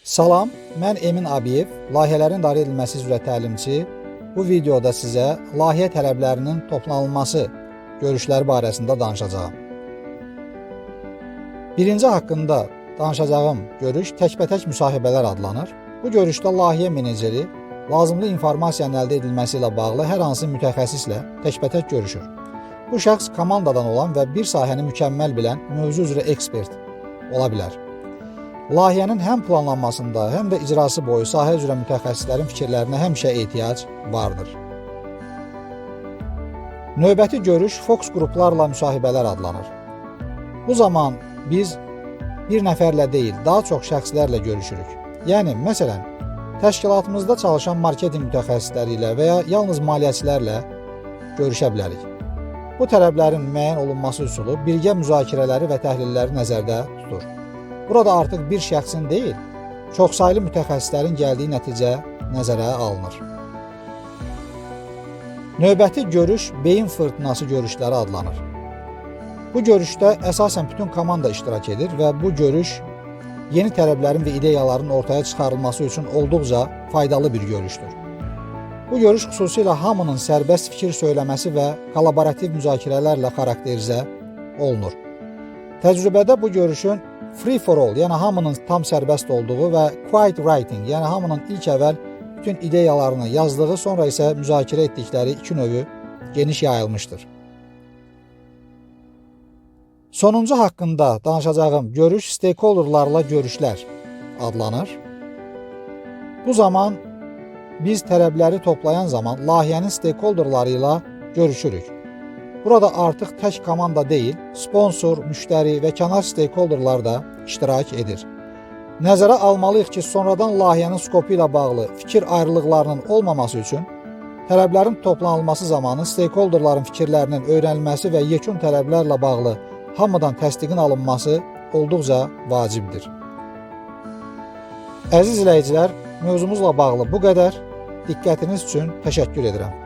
Salam, mən Emin Abiyev, layihələrin idarə edilməsi üzrə təlimçi. Bu videoda sizə layihə tələblərinin toplanılması görüşləri barəsində danışacağım. Birinci haqqında danışacağım görüş təkbətək müsahibələr adlanır. Bu görüşdə layihə meneceri lazımlı informasiyanın əldə edilməsi ilə bağlı hər hansı mütəxəssislə təkbətək görüşür. Bu şəxs komandadan olan və bir sahəni mükəmməl bilən mövzu üzrə ekspert ola bilər. Layihənin həm planlanmasında, həm də icrası boyu sahə üzrə mütəxəssislərin fikirlərinə həmişə ehtiyac vardır. Növbəti görüş fokus qruplarla müsahibələr adlanır. Bu zaman biz bir nəfərlə deyil, daha çox şəxslərlə görüşürük. Yəni, məsələn, təşkilatımızda çalışan marketinq mütəxəssisləri ilə və ya yalnız maliyyəçilərlə görüşə bilərik. Bu tələblərin müəyyən olunması üsulu birgə müzakirələri və təhlilləri nəzərdə tutur. Burada artıq bir şəxsin deyil, çoxsaylı mütəxəssislərin gəldiyi nəticə nəzərə alınır. Növbəti görüş beyin fırtınası görüşləri adlanır. Bu görüşdə əsasən bütün komanda iştirak edir və bu görüş yeni tələblərin və ideyaların ortaya çıxarılması üçün olduqca faydalı bir görüşdür. Bu görüş xüsusilə hamının sərbəst fikir söyləməsi və kollaborativ müzakirələrlə xarakterizə olunur. Təcrübədə bu görüşün free for all, yəni hamının tam sərbəst olduğu və quiet writing, yəni hamının ilk əvvəl bütün ideyalarını yazdığı, sonra isə müzakirə etdikləri iki növü geniş yayılmışdır. Sonuncu haqqında danışacağım görüş stakeholderlarla görüşlər adlanır. Bu zaman biz tələbləri toplayan zaman layihənin stakeholderları ilə görüşürük. Burada artıq tək komanda deyil, sponsor, müştəri və kənar stakeholderlar da iştirak edir. Nəzərə almalıyıq ki, sonradan layihənin skopu ilə bağlı fikir ayrılıqlarının olmaması üçün tələblərin toplanılması zamanı stakeholderların fikirlərinin öyrənilməsi və yekun tələblərlə bağlı hamıdan təsdiqin alınması olduqca vacibdir. Əziz izləyicilər, mövzumuzla bağlı bu qədər. Diqqətiniz üçün təşəkkür edirəm.